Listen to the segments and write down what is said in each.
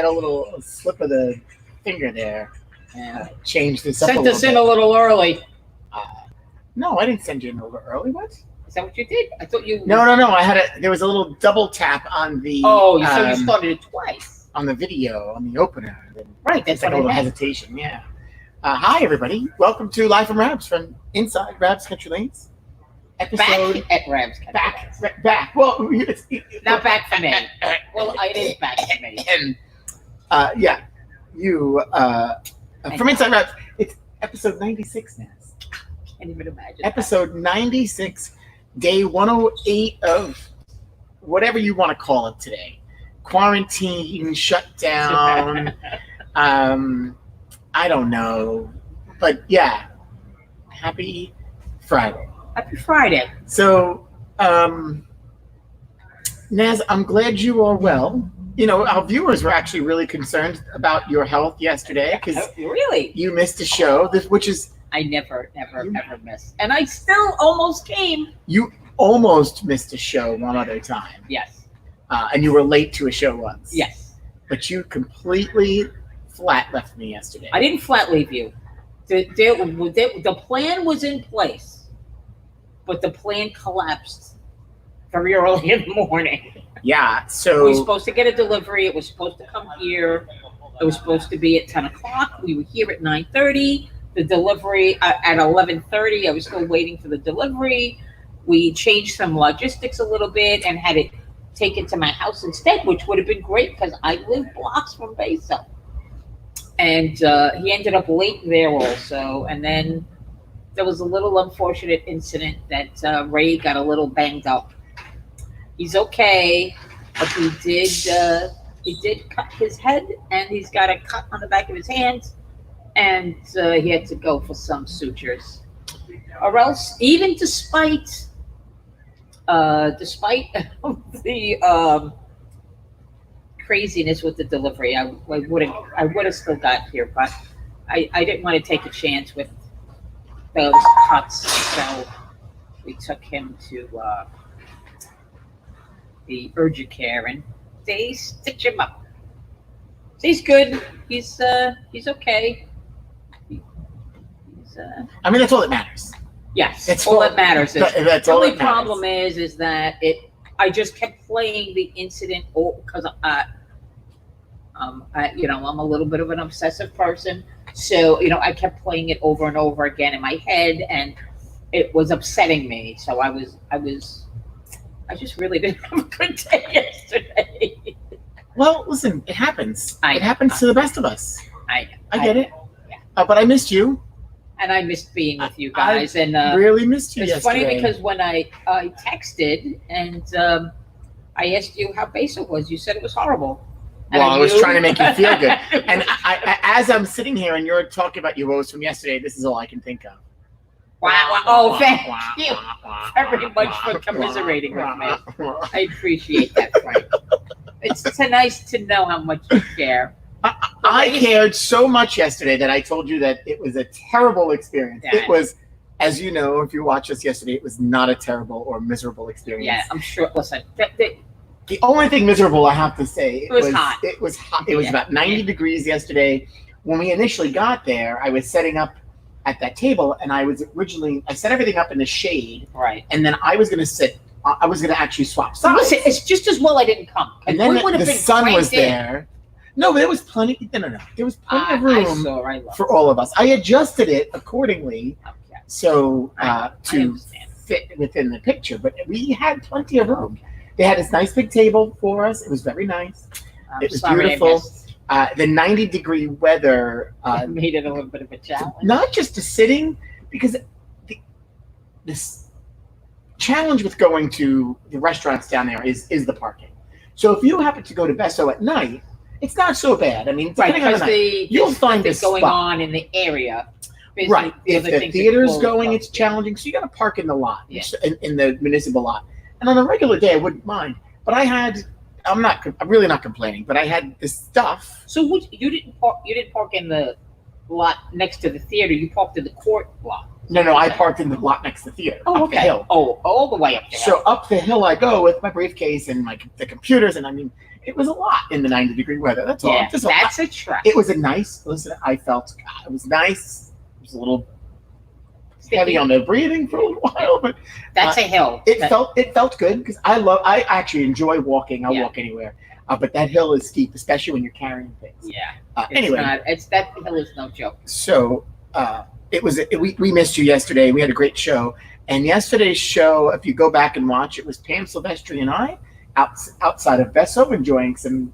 had a little slip of the finger there and changed this up Sent a little us in bit. a little early. No, I didn't send you in a little early. What? Is that what you did? I thought you. No. There was a little double tap on the. Oh, so you started it twice. On the video, on the opener. Right, that's it's like what a little I had. hesitation. Yeah. Hi, everybody. Welcome to Live from Rabs from inside Rabs Country Lanes. Episode Back at Rabs Country Lanes. back. Well, Not back for me. Well, it is back for me. And yeah, you from inside Rabs. It's episode 96 now. Can't even imagine. Episode 96, day 108 of whatever you want to call it today. Quarantine, shutdown. I don't know, but yeah. Happy Friday. Happy Friday. So, Naz, I'm glad you are well. You know, our viewers were actually really concerned about your health yesterday because really you missed a show, which is. I never miss. And I still almost came. You almost missed a show one other time. Yes. And you were late to a show once. Yes. But you completely flat left me yesterday. I didn't flat leave you. The plan was in place, but the plan collapsed very early in the morning. Yeah, so... We were supposed to get a delivery. It was supposed to come here. It was supposed to be at 10 o'clock. We were here at 9:30. The delivery at 11:30. I was still waiting for the delivery. We changed some logistics a little bit and had it taken to my house instead, which would have been great because I live blocks from Basil. And he ended up late there also. And then there was a little unfortunate incident that Ray got a little banged up. He's okay, but he did cut his head, and he's got a cut on the back of his hand. And he had to go for some sutures, or else, even despite the craziness with the delivery, I would have still got here, but I didn't want to take a chance with those cuts, so we took him to the urgent care, and they stitch him up. He's good. He's okay. I mean, that's all that matters. Yes, that's all that matters. That's the all only that matters. problem is that I just kept playing the incident because I'm a little bit of an obsessive person, so I kept playing it over and over again in my head, and it was upsetting me. So I just really didn't have a good day yesterday. Well, listen, it happens. It happens to the best of us. I get it. Yeah. But I missed you. And I missed being with you guys. I and really missed you it's yesterday. funny because when I texted and I asked you how Basil was, you said it was horrible. Well, I was trying to make you feel good. And I, as I'm sitting here and you're talking about your woes from yesterday, this is all I can think of. Wow. Oh, thank you very much for commiserating with me. I appreciate that, Frank. It's nice to know how much you care. I cared so much yesterday that I told you that it was a terrible experience. Yeah. It was, as you know, if you watched us yesterday, it was not a terrible or miserable experience. Yeah, I'm sure. Listen, the only thing miserable I have to say it was hot. It was hot. It was about 90 degrees yesterday. When we initially got there, I was setting up at that table, and I set everything up in the shade. Right. And then I was going to actually swap sides. Listen, it's just as well I didn't come. And then the sun was there. No, but there was plenty. No. There was plenty of room for all of us. I adjusted it accordingly, so to fit within the picture. But we had plenty of room. They had this nice big table for us. It was very nice. It was beautiful. The 90-degree weather made it a little bit of a challenge. Not just the sitting, because this challenge with going to the restaurants down there is the parking. So if you happen to go to Besso at night, it's not so bad. I mean, depending on the night, you'll find a spot. Going on in the area. Right. If the theater's going, it's challenging. So you got to park in the lot, in the municipal lot. And on a regular day, I wouldn't mind. But I'm really not complaining. But I had this stuff. So you didn't park in the lot next to the theater. You parked in the court lot. No, I parked in the lot next to the theater. Oh, up the hill. Oh, all the way up the hill. So up the hill I go with my briefcase and the computers, and I mean, it was a lot in the 90-degree weather. That's all. Yeah, that's a trek. It was a nice. Listen, I felt it was nice. It was a little heavy on the breathing for a little while, but that's a hill. It felt good because I actually enjoy walking. I'll walk anywhere, but that hill is steep, especially when you're carrying things. Yeah. Anyway, that hill is no joke. So we missed you yesterday. We had a great show, and yesterday's show, if you go back and watch, it was Pam Silvestri and I outside of Besso enjoying some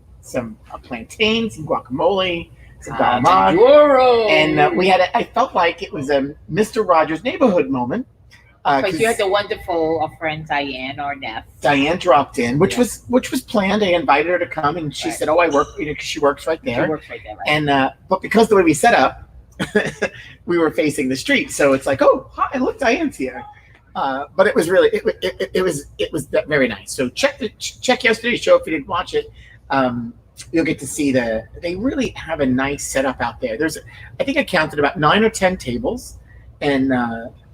plantains, some guacamole. And we had I felt like it was a Mr. Rogers Neighborhood moment. Because you had the wonderful friend Diane, our nephew. Diane dropped in, which was planned. I invited her to come, and she said, "Oh, I work," because she works right there. She works right there, right? And but because the way we set up, we were facing the street, so it's like, "Oh, hi, look, Diane's here." But it was really it was very nice. So check yesterday's show if you didn't watch it. You'll get to see they really have a nice setup out there. I think I counted about 9 or 10 tables, and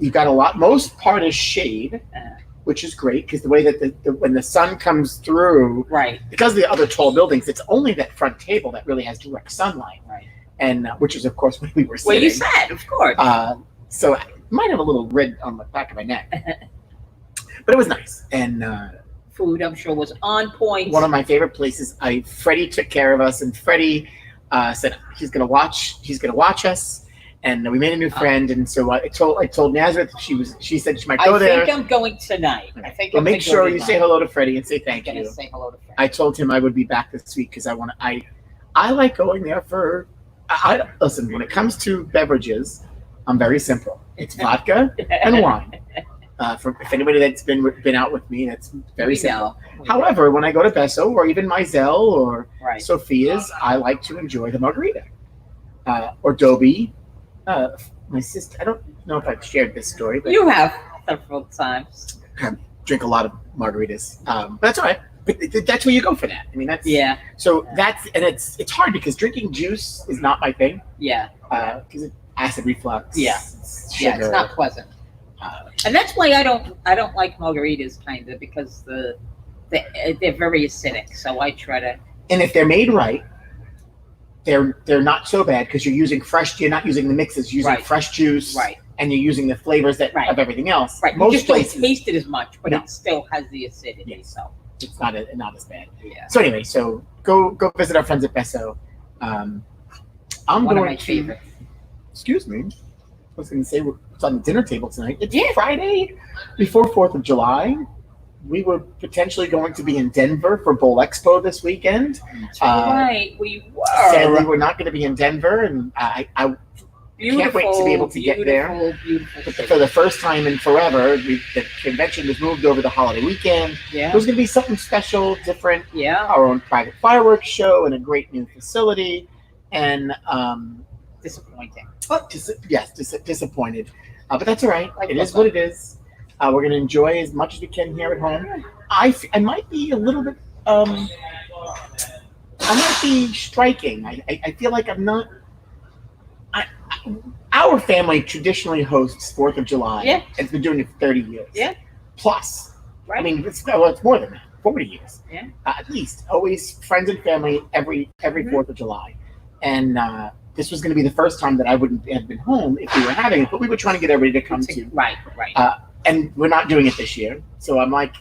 you've got most part is shade, which is great because the way that when the sun comes through, right? Because of the other tall buildings, it's only that front table that really has direct sunlight, right? And which is of course when we were sitting. Well, you said, of course. So I might have a little red on the back of my neck, but it was nice. And food, I'm sure, was on point. One of my favorite places. Freddie took care of us, and Freddie said he's gonna watch us, and we made a new friend. And so I told Nazareth she said she might go there. I think I'm going tonight. I think. Well, make sure you say hello to Freddie and say thank you. Say hello to Freddie. I told him I would be back this week because I like going there for. Listen, when it comes to beverages, I'm very simple. It's vodka and wine. If anybody that's been out with me, that's very simple. However, when I go to Besso or even Mizell or Sophia's, I like to enjoy the margarita. Or Dobie. My sister, I don't know if I've shared this story, but you have several times. I drink a lot of margaritas. But that's all right. But that's where you go for that. I mean, that's So it's hard because drinking juice is not my thing. Yeah. Because acid reflux. Yeah. Sugar. It's not pleasant. And that's why I don't like margaritas, kind of, because they're very acidic. So I try to. And if they're made right, they're not so bad because you're using fresh. You're not using the mixes. You're using fresh juice. Right. And you're using the flavors of everything else. Right. Most you just places don't taste it as much, but it still has the acidity. Yes. So it's not as bad. Yeah. So anyway, go visit our friends at Besso. I'm one of my favorite. Excuse me. I was going to say it's on the dinner table tonight. It's Friday before 4th of July. We were potentially going to be in Denver for Bowl Expo this weekend. That's right, we were. Sadly, we're not going to be in Denver, and I can't wait to be able to get there. But for the first time in forever, the convention was moved over the holiday weekend. Yeah. It was going to be something special, different. Yeah. Our own private fireworks show and a great new facility. And disappointing. Disappointed. But that's all right. It is what it is. We're going to enjoy as much as we can here at home. I might be a little bit. I might be striking. I feel like I'm not. Our family traditionally hosts 4th of July. Yeah. And it's been doing it for 30 years. Yeah. Plus. Right. I mean, it's more than that. 40 years. Yeah. At least. Always friends and family every 4th of July. And this was going to be the first time that I wouldn't have been home if we were having it, but we were trying to get everybody to come to. Right. And we're not doing it this year. So I'm like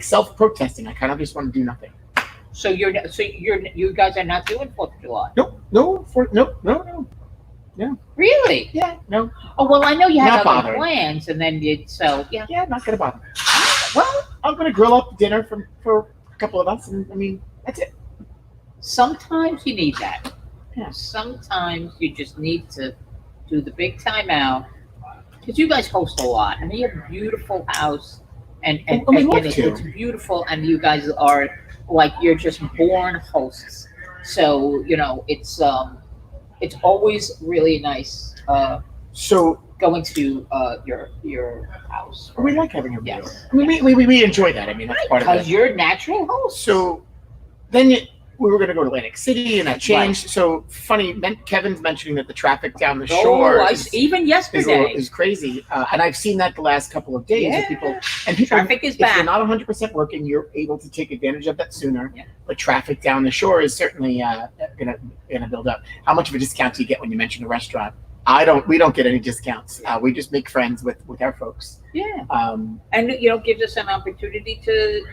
self-protesting. I kind of just want to do nothing. So you guys are not doing 4th of July? No. Yeah. Really? Yeah. No. Oh well, I know you had other bothering. plans, and then Yeah, not gonna bother. Well, I'm gonna grill up dinner for a couple of us, and I mean that's it. Sometimes you need that. Yeah. Sometimes you just need to do the big time out because you guys host a lot. I mean, you have a beautiful house, and it's beautiful, and you guys are like you're just born hosts. So it's always really nice. So going to your house. We like having a yes. I mean, we enjoy that. I mean, that's part of it. Because you're a natural host. So then we were going to go to Atlantic City, and that changed. Right. So funny, Kevin's mentioning that the traffic down the shore even yesterday is crazy, and I've seen that the last couple of days. Yeah. People traffic is back. If you're not 100% working, you're able to take advantage of that sooner. Yeah. But traffic down the shore is certainly gonna build up. How much of a discount do you get when you mention a restaurant? We don't get any discounts. We just make friends with our folks. Yeah. And gives us an opportunity to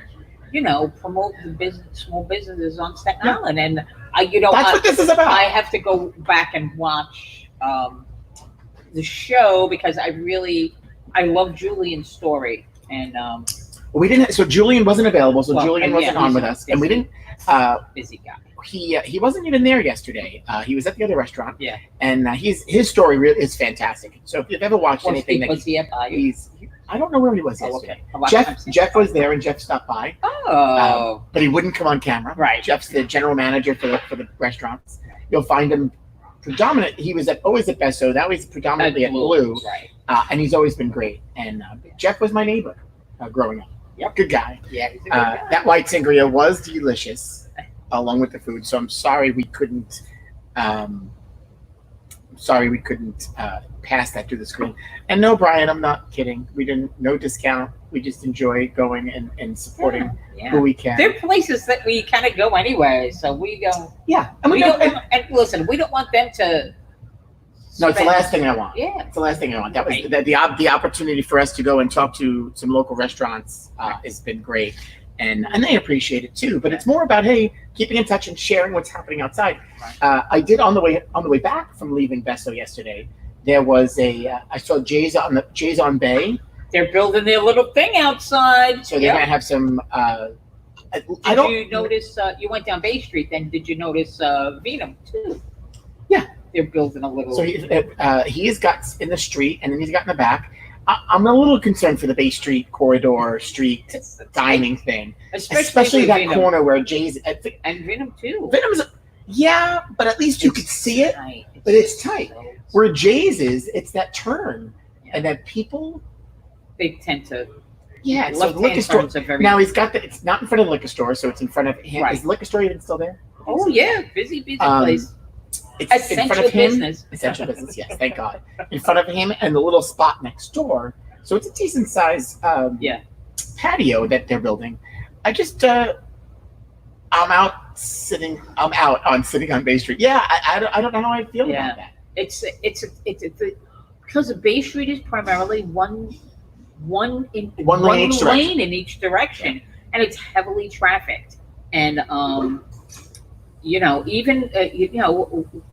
promote the small businesses on Staten Island. And that's what this is about. I have to go back and watch the show because I love Julian's story. And we didn't. So Julian wasn't available. So Julian wasn't on with us, and we didn't. Busy guy. He wasn't even there yesterday. He was at the other restaurant. Yeah. And his story really is fantastic. So if you've ever watched anything was he at I don't know where he was yesterday. Okay. Jeff was there, and Jeff stopped by. Oh. But he wouldn't come on camera. Right. Jeff's the general manager for the restaurants. You'll find him predominant. He was always at Besso. Now he's predominantly at Blue. Right. And he's always been great. And Jeff was my neighbor growing up. Yep. Good guy. Yeah, he's a good guy. That white sangria was delicious, along with the food. So I'm sorry we couldn't. Pass that through the screen. And no, Brian, I'm not kidding. No discount. We just enjoy going and supporting who we can. There are places that we kind of go anyway, so we go. Yeah, and and listen, we don't want them to. No, it's the last thing I want. Yeah, it's the last thing I want. That was the opportunity for us to go and talk to some local restaurants has been great, and they appreciate it too. But it's more about keeping in touch and sharing what's happening outside. Right. I did on the way back from leaving Besso yesterday. There was I saw Jay's on Bay. They're building their little thing outside. So they're gonna have some. Did you notice? You went down Bay Street. Then did you notice Venum too? Yeah, they're building a little. So he's got in the street, and then he's got in the back. I'm a little concerned for the Bay Street corridor street dining thing, especially that Venum. Corner where Jay's and Venum too. Venum's but at least you could see it. Tight. But it's tight. Where Jay's it's that turn, and that people they tend to. Yeah, so the liquor store. Now he's got it's not in front of the liquor store, so it's in front of him. Right. Is the liquor store even still there? Oh yeah, busy place. It's essential in front of him. Business. Essential business. Yes, thank God. In front of him and the little spot next door, so it's a decent size patio that they're building. I just I'm out on sitting on Bay Street. Yeah, I don't know how I feel about that. It's because Bay Street is primarily one lane in each direction, and it's heavily trafficked. And even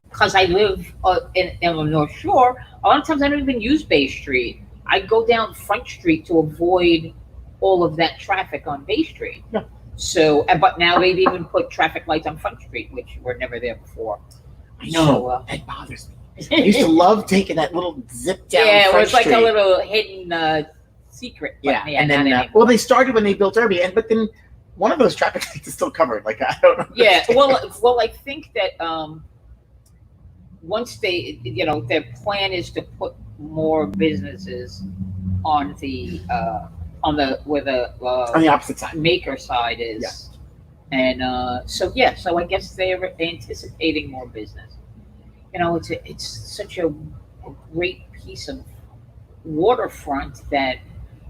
because I live in the North Shore, a lot of times I don't even use Bay Street. I go down Front Street to avoid all of that traffic on Bay Street. Yeah. So, but now they've even put traffic lights on Front Street, which were never there before. I know, that bothers me. I used to love taking that little zip down. Yeah, Front it was like Street. a little hidden secret. Yeah, and then they started when they built Irby, but then one of those traffic lights is still covered. Like I don't know. Yeah, well, I think that once they, their plan is to put more businesses on the opposite side, maker side is, and so I guess they're anticipating more business. It's such a great piece of waterfront that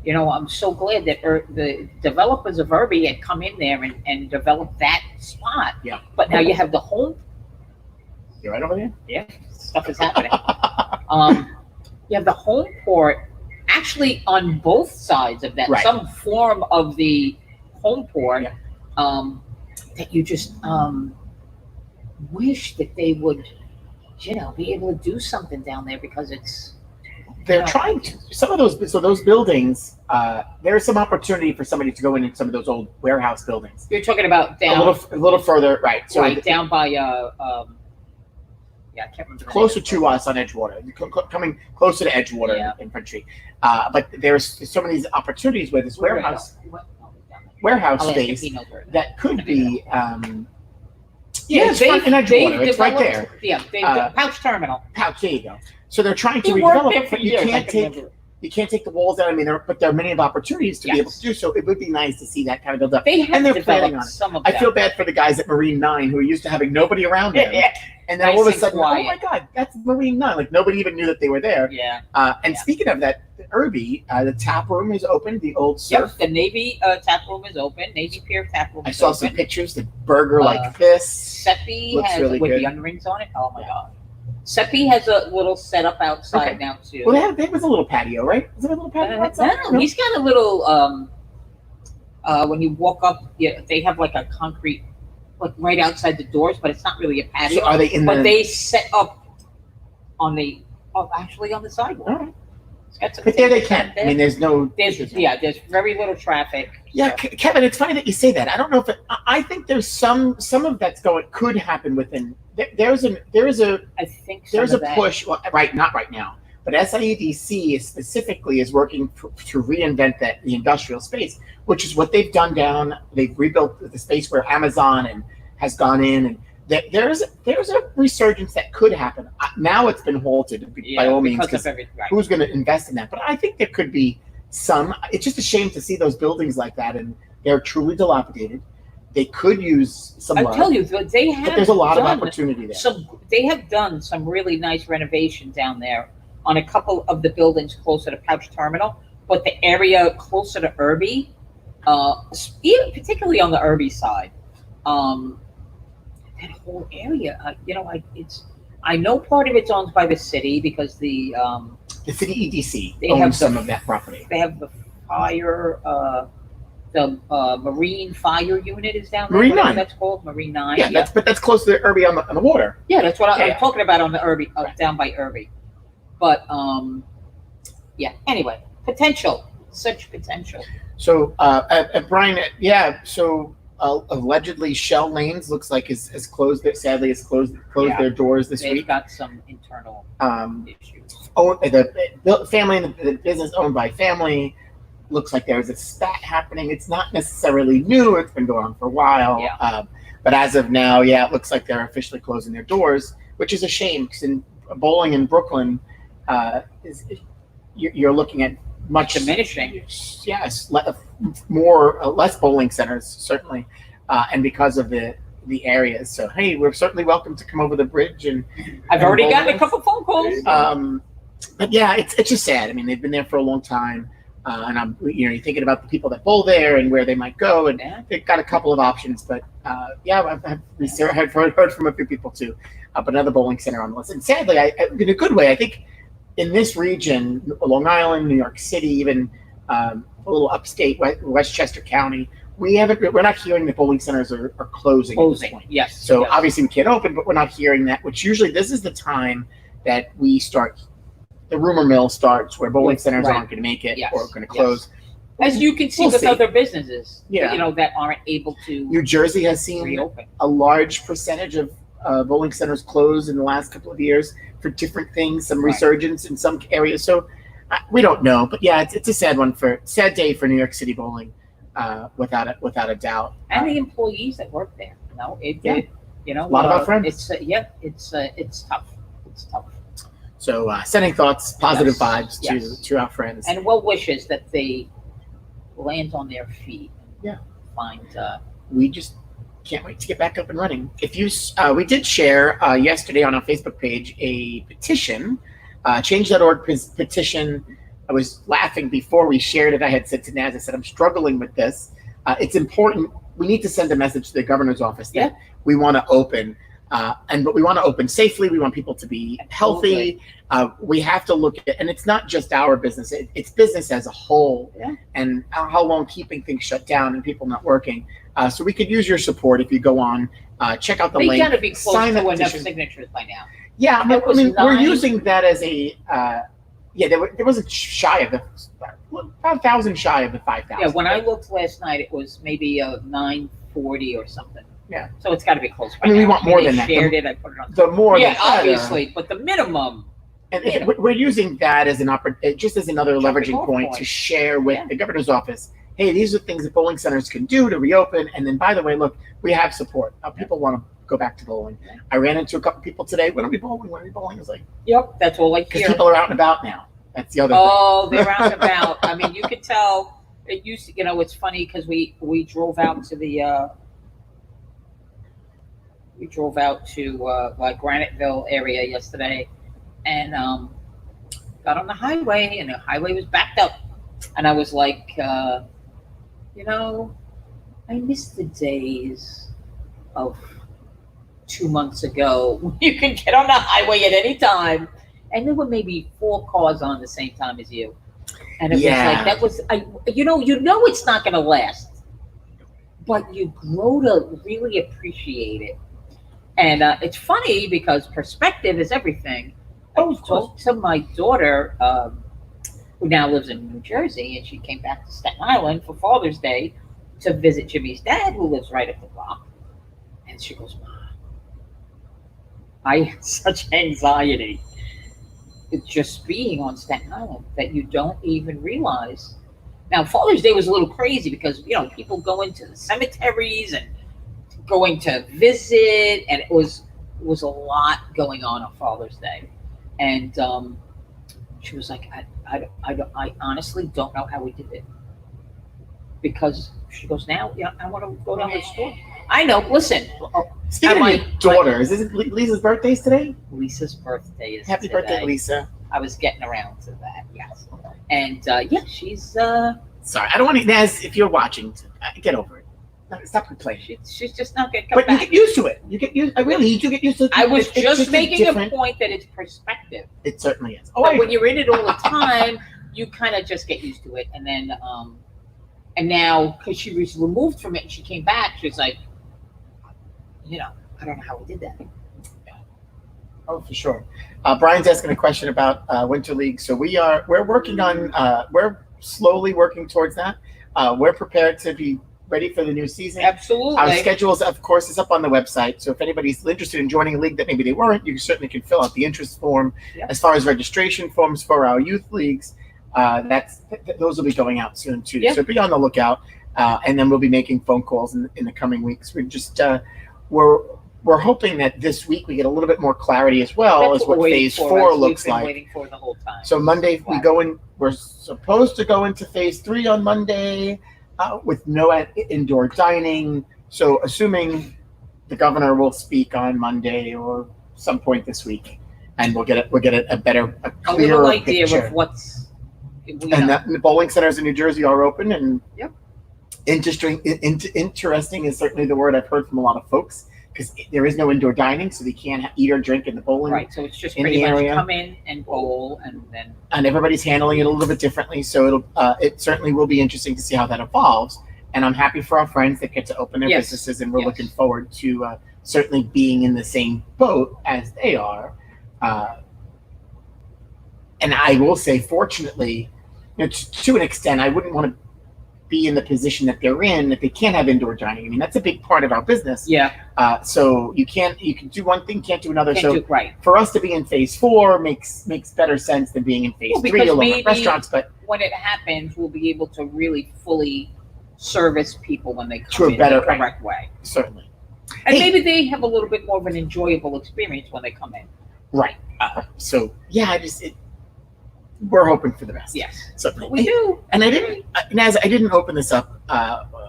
I'm so glad that the developers of Irby had come in there and developed that spot. Yeah, but now you have the home. You're right over there. Yeah, stuff is happening. You have the home port actually on both sides of that, some form of the home port that you just wish that they would, be able to do something down there because they're trying to. Some of those buildings, there's some opportunity for somebody to go in some of those old warehouse buildings. You're talking about down a little further, right? So down by I can't remember. Closer to us on Edgewater, coming closer to Edgewater in Front Street. But there's so many opportunities where this warehouse space that could be. It's in Edgewater. It's right there. Yeah, Pouch Terminal. Pouch, there you go. So they're trying to redevelop, but you can't take. You can't take the walls out. I mean, but there are many of opportunities to be able to do so. It would be nice to see that kind of build up. And they're planning on it. Some of I feel bad for the guys at Marine 9 who are used to having nobody around them. And then all of a sudden, oh my God, that's Marine 9. Like nobody even knew that they were there. Speaking of that, Irby, the tap room is open, the old surf. The Navy tap room is open. Navy Pier tap room is open. I saw some pictures, the burger like this. Seppi has really with the onion rings on it. Oh my God. Seppi has a little setup outside now too. Well, there was a little patio, right? Was it a little patio outside? No, he's got a little. When you walk up, they have like a concrete, like right outside the doors, but it's not really a patio. So are they in? But they set up on the actually on the sidewalk. All right. But there they can. I mean, there's very little traffic. Yeah, so. Kevin, it's funny that you say that. I don't know if I think there's some of that's could happen within. There's a push. Well, not right now, but SIEDC specifically is working to reinvent the industrial space, which is what they've done down. They've rebuilt the space where Amazon has gone in and. There's a resurgence that could happen. Now it's been halted by all means because who's going to invest in that? But I think there could be some. It's just a shame to see those buildings like that, and they're truly dilapidated. They could use some. I tell you, they have. But there's a lot of opportunity there. They have done some really nice renovation down there on a couple of the buildings closer to Pouch Terminal, but the area closer to Irby, even particularly on the Irby side. That whole area, I know part of it's owned by the city because the city EDC owns some of that property. They have the fire, the Marine Fire Unit is down there. Marine 9. That's called Marine 9. Yeah, that's close to Irby on the water. Yeah, that's what I'm talking about on the Irby, down by Irby. But anyway, such potential. So, Brian, allegedly Shell Lanes looks like has closed it. Sadly, has closed their doors this week. They've got some internal issues. The family, the business owned by family, looks like there's a spat happening. It's not necessarily new. It's been going on for a while. But as of now, it looks like they're officially closing their doors, which is a shame because in bowling in Brooklyn, you're looking at much diminishing. Yes, less bowling centers certainly, and because of the areas. So hey, we're certainly welcome to come over the bridge and. I've already gotten a couple phone calls. But it's just sad. I mean, they've been there for a long time, and you're thinking about the people that bowl there and where they might go, and they've got a couple of options. But I've heard from a few people too, but another bowling center on the list. And sadly, in a good way, I think. In this region, Long Island, New York City, even a little upstate, Westchester County, we're not hearing that bowling centers are closing at this point. Yes. So obviously we can't open, but we're not hearing that, which usually this is the time that we start, the rumor mill starts where bowling centers aren't going to make it or going to close. As you can see with other businesses, that aren't able to New Jersey has seen reopen. A large percentage of bowling centers closed in the last couple of years for different things, some resurgence in some areas. So we don't know, but it's a sad day for New York City bowling, without a doubt. And the employees that work there, a lot of our friends. It's tough. It's tough. So sending thoughts, positive vibes to our friends, and well wishes that they land on their feet. Find. We just. Can't wait to get back up and running. We did share yesterday on our Facebook page a petition, change.org petition. I was laughing before we shared it. I had said to Naz, I said, I'm struggling with this. It's important. We need to send a message to the governor's office that we want to open, but we want to open safely. We want people to be healthy. We have to look at, and it's not just our business, it's business as a whole, and how long keeping things shut down and people not working. So we could use your support if you go on, check out the link. They got to be close to enough signatures by now. Yeah, I mean, we're using that as a, there wasn't shy of about 1,000 shy of the 5,000. Yeah, when I looked last night, it was maybe 940 or something. Yeah. So it's got to be close by I mean, now. we want more than that. Shared it, I put it on. The more the obviously, but the minimum. And we're using that as just as another leveraging point to share with the governor's office. Hey, these are things that bowling centers can do to reopen. And then, by the way, look, we have support. People want to go back to bowling. I ran into a couple people today. When are we bowling? When are we bowling? I was like, that's all I hear. Because people are out and about now. That's the other Oh, the roundabout. I mean, you could tell it used to, it's funny because we drove out to the, like Graniteville area yesterday and, got on the highway and the highway was backed up. And I was like, I miss the days of 2 months ago when you can get on the highway at any time. And there were maybe 4 cars on the same time as you. And it was like, that was, it's not going to last. But you grow to really appreciate it. And it's funny because perspective is everything. I talked to my daughter, who now lives in New Jersey, and she came back to Staten Island for Father's Day to visit Jimmy's dad, who lives right up the block. And she goes, Mom, I had such anxiety just being on Staten Island that you don't even realize. Now, Father's Day was a little crazy because, people go into the cemeteries and going to visit, and it was a lot going on Father's Day. And she was like, I honestly don't know how we did it. Because she goes, now, I want to go down to the store. I know, listen. Speaking of your daughter, is this Lisa's birthday today? Lisa's birthday is Happy today. birthday, Lisa. I was getting around to that, yes. And she's... Sorry, I don't want to, Naz, if you're watching, get over it. Stop complaining. She's just not going to come back. But you get used to it. You do get used to it. I was just making a point that it's perspective. It certainly is. But when you're in it all the time, you kind of just get used to it. And then, and now, because she was removed from it and she came back, she's like, I don't know how we did that. Oh, for sure. Brian's asking a question about Winter League. So we're working on, we're slowly working towards that. We're prepared to be ready for the new season. Absolutely. Our schedules, of course, is up on the website. So if anybody's interested in joining a league that maybe they weren't, you certainly can fill out the interest form. Yep. As far as registration forms for our youth leagues, those will be going out soon too. Yep. So be on the lookout, and then we'll be making phone calls in the coming weeks. We're just we're hoping that this week we get a little bit more clarity as well as what phase 4 looks like. Waiting for the whole time. So Monday we go in. We're supposed to go into phase 3 on Monday. With no indoor dining. So assuming the governor will speak on Monday or some point this week, and we'll get a clearer idea picture of what's. And the bowling centers in New Jersey are open, and yep. Interesting is certainly the word I've heard from a lot of folks, because there is no indoor dining, so they can't eat or drink in the bowling. Right, so it's just pretty much come in and bowl, and then. And everybody's handling it a little bit differently, so it certainly will be interesting to see how that evolves. And I'm happy for our friends that get to open their businesses, and we're looking forward to certainly being in the same boat as they are. And I will say, fortunately, to an extent, I wouldn't want to be in the position that they're in if they can't have indoor dining. I mean, that's a big part of our business. Yeah. So you can do one thing, can't do another. Right. For us to be in phase 4 makes better sense than being in phase 3 along with restaurants. But when it happens, we'll be able to really fully service people when they come in the correct way. Certainly. And maybe they have a little bit more of an enjoyable experience when they come in. Right. So yeah, we're hoping for the best. Yes. Certainly. We do. And I didn't open this up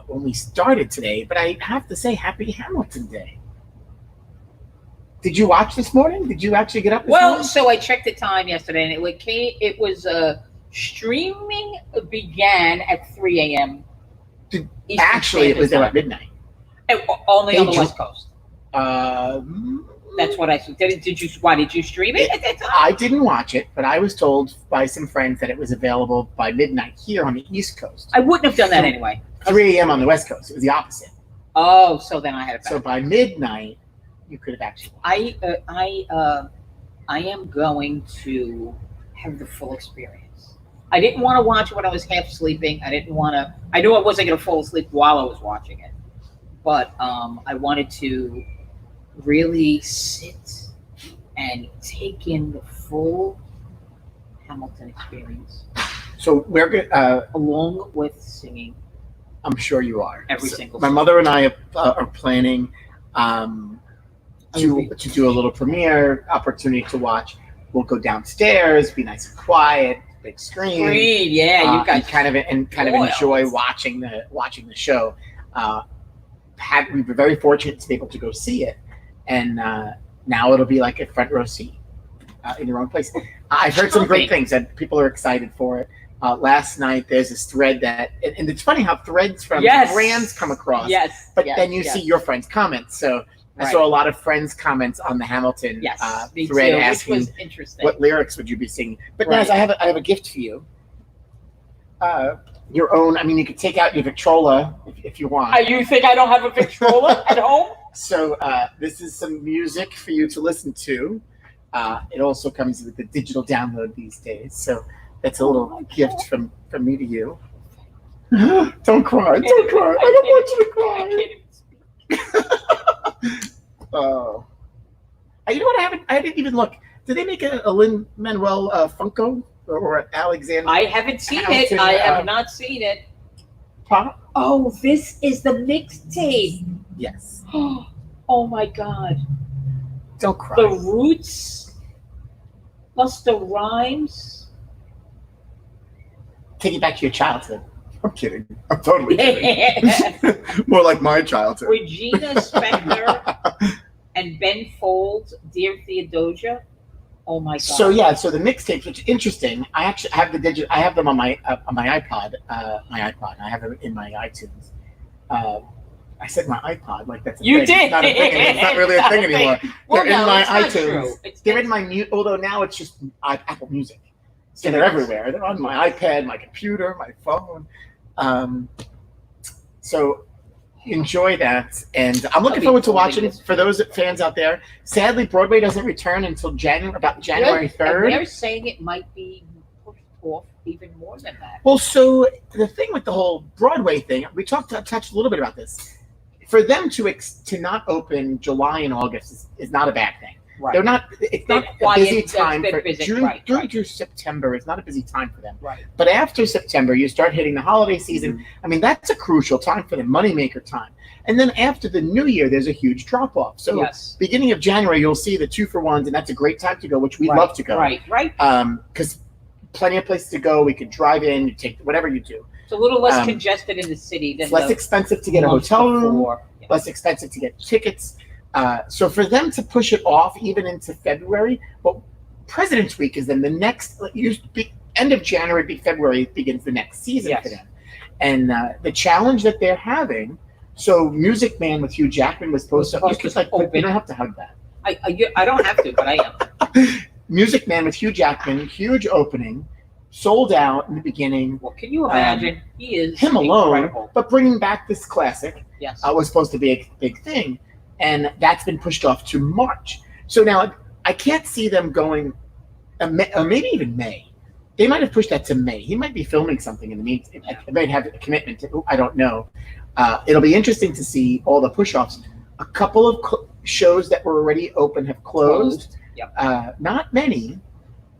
when we started today, but I have to say, happy Hamilton Day. Did you watch this morning? Did you actually get up this morning? So I checked the time yesterday, and it was streaming began at 3 a.m. Actually, it was there at midnight. Only on the West Coast. That's what I said. Why did you stream it at that time? I didn't watch it, but I was told by some friends that it was available by midnight here on the East Coast. I wouldn't have done that anyway. 3 a.m. on the West Coast. It was the opposite. Oh, so then I had it back. So by midnight, you could have actually watched it. I am going to have the full experience. I didn't want to watch it when I was half sleeping. I knew I wasn't going to fall asleep while I was watching it. But I wanted to really sit and take in the full Hamilton experience. So we're good, along with singing. I'm sure you are. Every single. My mother and I are planning to do a little premiere opportunity to watch. We'll go downstairs, be nice and quiet. big screen. You guys kind of enjoy watching the show. We were very fortunate to be able to go see it, and now it'll be like a front row seat in your own place. I've heard some great things, and people are excited for it. Last night, there's this thread and it's funny how threads from brands come across. But then you see your friends' comments. So I saw a lot of friends' comments on the Hamilton thread asking, which was interesting. What lyrics would you be singing? But Naz, I have a gift for you. Your own. I mean, you could take out your Victrola if you want. You think I don't have a Victrola at home? So this is some music for you to listen to. It also comes with the digital download these days. So that's a little gift from me to you. Don't cry. Don't cry. I don't want you to cry. Oh. You know what? I didn't even look. Did they make a Lin-Manuel Funko or Alexander? I haven't seen it. I have not seen it. Pop? Oh, this is the mixtape. Yes. Oh my God. Don't cry. The Roots, Busta Rhymes. Take it back to your childhood. I'm kidding. I'm totally kidding. More like my childhood. Regina Spektor and Ben Folds, Dear Theodosia. Oh my God. So the mixtapes, which is interesting. I actually have I have them on my iPod. I have them in my iTunes. I said my iPod, like that's a you thing. did. It's not a thing. It's not really a thing anymore. Well, they're in my iTunes. True. They're in my although now it's just Apple Music. So they're everywhere. They're on my iPad, my computer, my phone. So enjoy that. And I'm looking forward to watching it for those fans out there. Sadly, Broadway doesn't return until January 3rd. And they're saying it might be pushed off even more than that. Well, so the thing with the whole Broadway thing, we touched a little bit about this. For them to not open July and August is not a bad thing. Right. They're not. It's not a busy time for June through September. It's not a busy time for them. Right. But after September, you start hitting the holiday season. Mm-hmm. I mean, that's a crucial time for them, moneymaker time. And then after the New Year, there's a huge drop off. So beginning of January, you'll see the 2-for-1s, and that's a great time to go, which we love to go. Right. Because plenty of places to go. We could drive in, you take whatever you do. It's a little less congested in the city. Than it's less expensive to get a hotel room. Less expensive to get tickets. So for them to push it off even into February, well, President's Week is then the next, end of January, February begins the next season for them. And the challenge that they're having, so Music Man with Hugh Jackman was supposed to, you don't have to hug that. I don't have to, but I am. Music Man with Hugh Jackman, huge opening, sold out in the beginning. Well, can you imagine? He is him alone, incredible. But bringing back this classic was supposed to be a big thing. And that's been pushed off to March. So now I can't see them going, or maybe even May. They might have pushed that to May. He might be filming something in the meantime. He might have a commitment to, I don't know. It'll be interesting to see all the push-offs. A couple of shows that were already open have closed. Not many.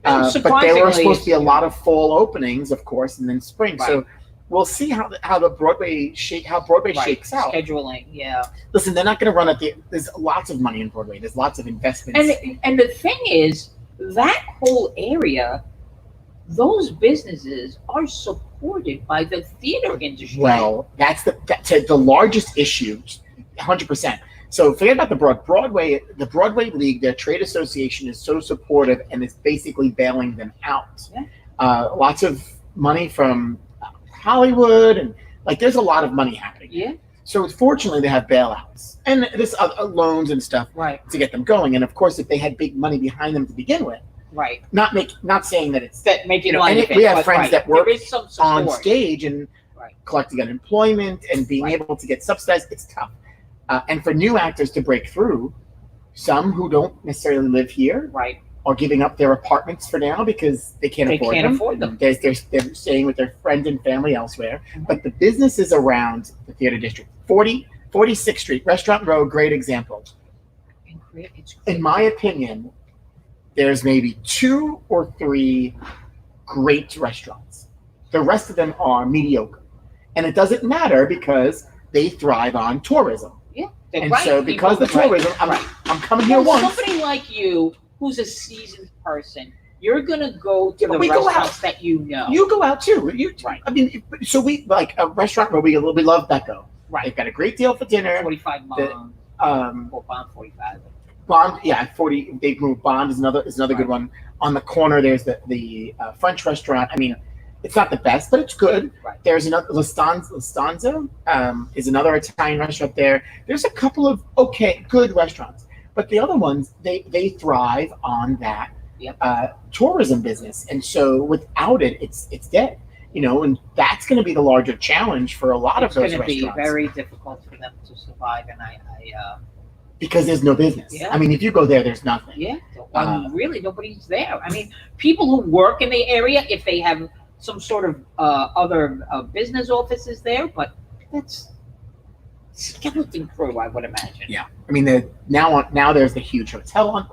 But there were supposed to be a lot of fall openings, of course, and then spring. Right. So we'll see how Broadway shakes out. Scheduling, Listen, they're not going to run at there's lots of money in Broadway. There's lots of investments. And the thing is, that whole area, those businesses are supported by the theater industry. Well, that's the largest issue, 100%. So forget about the Broadway League, their trade association is so supportive and it's basically bailing them out. Lots of money from Hollywood and there's a lot of money happening. So fortunately they have bailouts and this loans and stuff to get them going. And of course, if they had big money behind them to begin with, not saying that it's making we have friends that work on stage and collecting unemployment and being able to get subsidized. It's tough. And for new actors to break through, some who don't necessarily live here are giving up their apartments for now because they can't afford them. They're staying with their friends and family elsewhere. Mm-hmm. But the businesses around the theater district, 46th Street, Restaurant Row, great example. In my opinion, there's maybe 2 or 3 great restaurants. The rest of them are mediocre. And it doesn't matter because they thrive on tourism. And so because the tourism, I'm coming here once. Somebody like you, who's a seasoned person, You're gonna go to the we go restaurants out. that you know. You go out too. Right. I mean, so we like a restaurant where we love Becco. Right. They've got a great deal for dinner. 45 Bond. Or Bond 45. Bond, yeah, 40. They've moved. Bond is another good one. On the corner, there's the French restaurant. I mean, it's not the best, but it's good. Right. There's another Lastanza is another Italian restaurant there. There's a couple of good restaurants, but the other ones they thrive on that tourism business, and so without it, it's dead. And that's going to be the larger challenge for a lot of those restaurants. It's going to be very difficult for them to survive, and because there's no business. Yeah. I mean, if you go there, there's nothing. Yeah, really, nobody's there. I mean, people who work in the area, if they have some sort of other business offices there, but that's skeleton crew, I would imagine. Yeah, I mean, now there's the huge hotel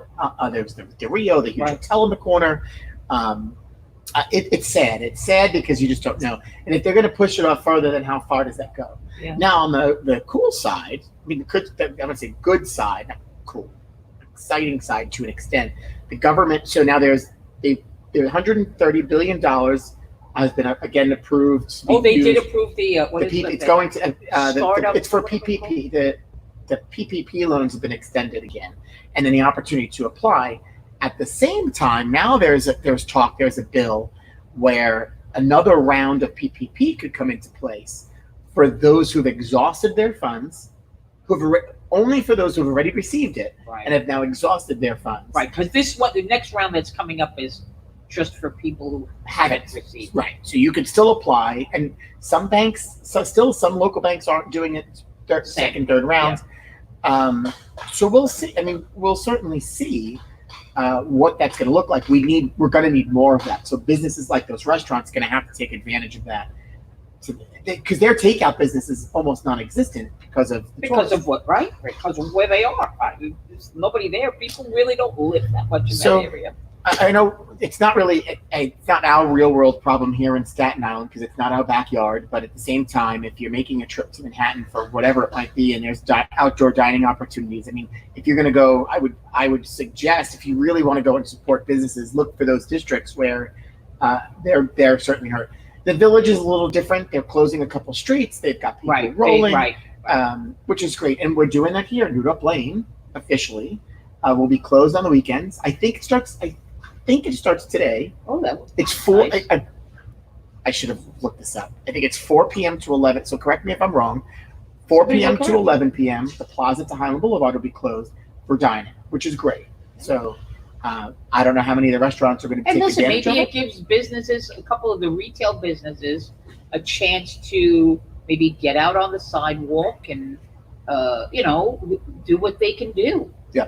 there's the Rio, the huge hotel in the corner. It's sad. It's sad because you just don't know. And if they're going to push it off further, then how far does that go? Yeah. Now, on the cool side, I mean, I would say good side, not cool, exciting side to an extent. The government. So now there's $130 billion has been again approved. They did approve the it's going to it's for what PPP. The PPP loans have been extended again, and then the opportunity to apply. At the same time, now there's a bill where another round of PPP could come into place for those who've exhausted their funds, only for those who've already received it and have now exhausted their funds. Right, because the next round that's coming up is just for people who haven't received. Right, so you could still apply, and some local banks aren't doing it second, third rounds. Yeah. So we'll see. I mean, we'll certainly see. What that's going to look like. We're going to need more of that. So businesses like those restaurants are going to have to take advantage of that, because their takeout business is almost non-existent because of what, right? Because of where they are. There's nobody there. People really don't live that much in that area. I know it's not really it's not our real world problem here in Staten Island because it's not our backyard. But at the same time, if you're making a trip to Manhattan for whatever it might be, and there's outdoor dining opportunities, I mean, if you're going to go, I would suggest, if you really want to go and support businesses, look for those districts where they're certainly hurt. The Village is a little different. They're closing a couple streets. They've got people rolling, which is great, and we're doing that here in New York Lane officially. Will be closed on the weekends. I think it starts today. Oh, it's 4. Nice. I should have looked this up. I think it's 4 p.m. to 11. So correct me if I'm wrong. 4 p.m. to 11 p.m. The plaza to Highland Boulevard will be closed for dining, which is great. So I don't know how many of the restaurants are going to take advantage of it. Maybe it gives businesses, a couple of the retail businesses, a chance to maybe get out on the sidewalk and do what they can do. Yeah.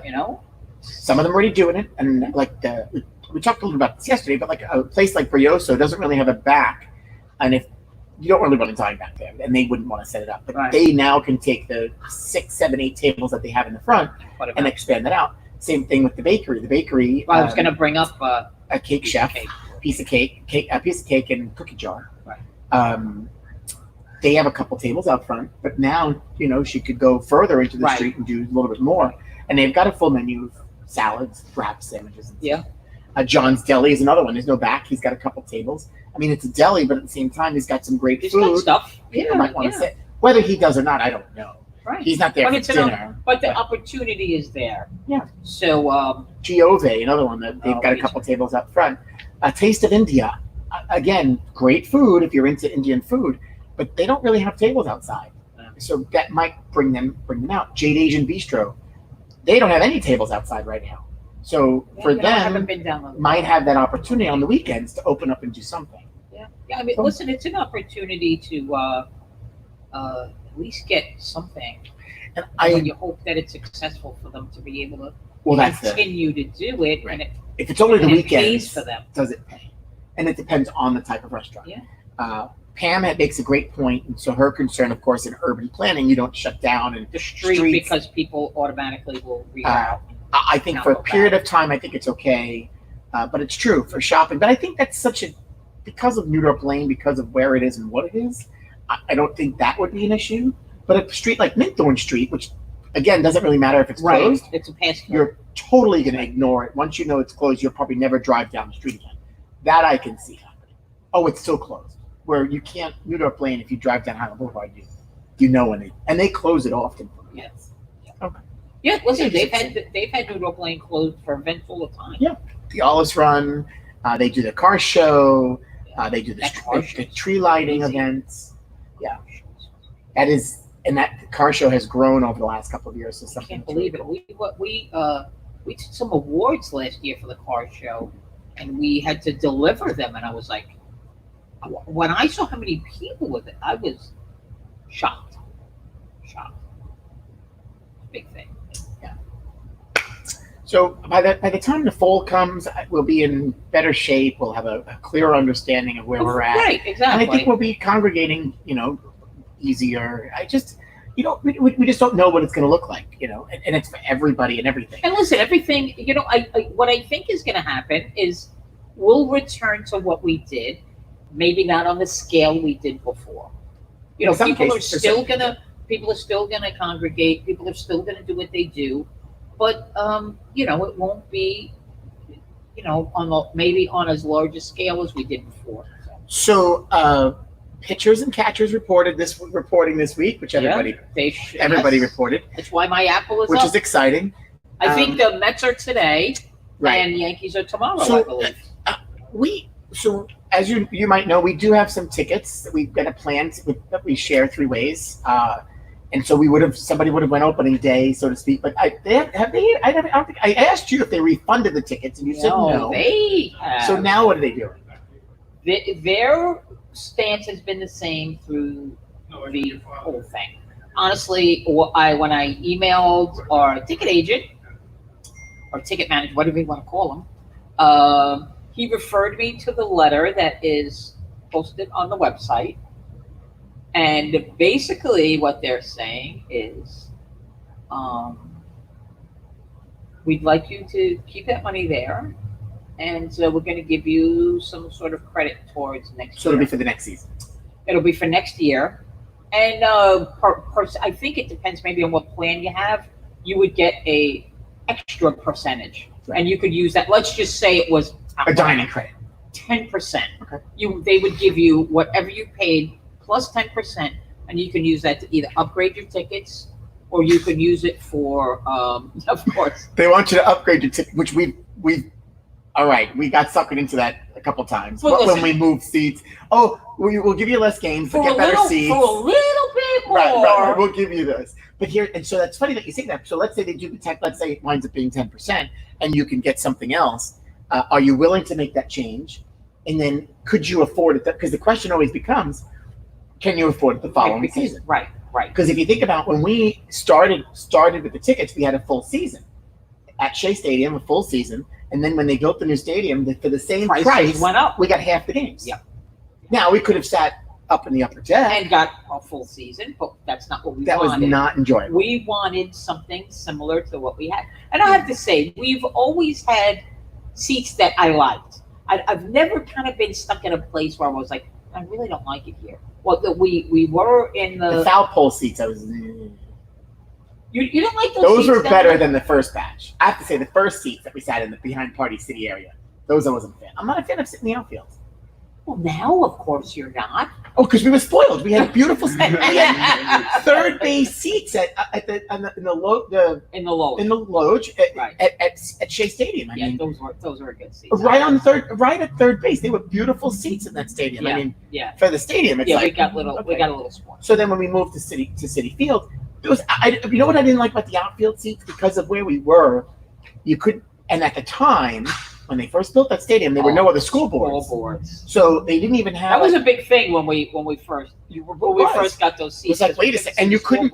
Some of them are already doing it, and we talked a little about this yesterday, but like a place like Brioso doesn't really have a back, and if you don't really want to dine back there, and they wouldn't want to set it up, but they now can take the 6, 7, 8 tables that they have in the front and expand that out. Same thing with the bakery. The bakery. I was going to bring up a cake chef, a piece of cake and cookie jar. Right. They have a couple tables out front, but now she could go further into the street and do a little bit more, and they've got a full menu of salads, wraps, sandwiches. And stuff. John's Deli is another one. There's no back. He's got a couple tables. I mean, it's a deli, but at the same time, he's got some great food. Got stuff. People might want to sit. Whether he does or not, I don't know. Right. He's not there for dinner. But the opportunity is there. Yeah. So Giove, another one that they've got a couple tables up front. A Taste of India. Again, great food if you're into Indian food, but they don't really have tables outside. So that might bring them out. Jade Asian Bistro. They don't have any tables outside right now. So for them, might have that opportunity on the weekends to open up and do something. Yeah. I mean, listen, it's an opportunity to at least get something. And you hope that it's successful for them to be able to continue to do it. Right. And if it's only the weekends, it pays for them. Does it pay? And it depends on the type of restaurant. Yeah. Pam makes a great point, and so her concern, of course, in urban planning, you don't shut down and the street because people automatically will reroute. I think for a period of time, I think it's okay, but it's true for shopping. But I think that's because of New York Lane, because of where it is and what it is, I don't think that would be an issue. But a street like Minthorn Street, which again, doesn't really matter if it's closed. It's a pass through. You're totally going to ignore it. Once you know it's closed, you'll probably never drive down the street again. That I can see happening. Oh, it's still closed. Where you can't Newdorf Lane if you drive down Highland Boulevard, you know when they close it often. Yes. Okay. Yeah, listen, they've had Newdorf Lane closed for events all the time. Yeah, the Olives Run, they do the car show, they do the tree lighting events. Yeah, that is, and that car show has grown over the last couple of years. So I can't believe it. We took some awards last year for the car show, and we had to deliver them, and I was like, when I saw how many people with it, I was shocked. Big thing. Yeah. So by the time the fall comes, we'll be in better shape. We'll have a clearer understanding of where we're at. Right, exactly. And I think we'll be congregating, easier. We just don't know what it's going to look like, and it's for everybody and everything. And listen, everything, what I think is going to happen is we'll return to what we did, maybe not on the scale we did before. People are still going to congregate. People are still going to do what they do, but it won't be, maybe on as large a scale as we did before. So pitchers and catchers reporting this week, which everybody reported. That's why my Apple is which up. is exciting. I think the Mets are today, right, and Yankees are tomorrow. I believe. So as you might know, we do have some tickets that we've got a plan that we share 3 ways. And so somebody would have went opening day, so to speak. But I don't think I asked you if they refunded the tickets, and you said no. They have. So now what are they doing? Their stance has been the same through the whole thing. Honestly, when I emailed our ticket agent or ticket manager, whatever you want to call him, he referred me to the letter that is posted on the website. And basically what they're saying is, we'd like you to keep that money there. And so we're going to give you some sort of credit towards next year. So it'll be for the next season. It'll be for next year. And I think it depends maybe on what plan you have. You would get a extra percentage. Right. And you could use that. Let's just say it was a dining credit. 10%. Okay. They would give you whatever you paid plus 10%, and you can use that to either upgrade your tickets, or you could use it for, of course. They want you to upgrade your ticket, which we all right, we got suckered into that a couple times. But when we moved seats, we'll give you less games, but get better seats. For a little bit more. Right, we'll give you this. But here, and so that's funny that you say that. So let's say they do the tech, let's say it winds up being 10%, and you can get something else. Are you willing to make that change? And then could you afford it? Because the question always becomes, can you afford it the following season? Right. Because if you think about when we started with the tickets, we had a full season at Shea Stadium, a full season. And then when they built the new stadium, for the same price went up. We got half the games. Yeah. Now we could have sat up in the upper deck and got a full season, but that's not what we wanted. That was not enjoyable. We wanted something similar to what we had. And I have to say, we've always had seats that I liked. I've never kind of been stuck in a place where I was like, I really don't like it here. Well, we were in the foul pole seats. You don't like those were better than the first batch. I have to say, the first seats that we sat in the behind Party City area, those I wasn't a fan. I'm not a fan of sitting in the outfield. Well, now of course you're not. Oh, because we were spoiled. We had beautiful third base seats in the loge at Shea Stadium. I mean, those were good seats. Right at third base, they were beautiful seats in that stadium. Yeah, I mean, for the stadium, it's we got a little spoiled. So then when we moved to City Field, you know what I didn't like about the outfield seats? Because of where we were, and at the time, when they first built that stadium, there were no other school boards. So they didn't even have. That was a big thing when we first got those seats. It was like, wait a second, and you couldn't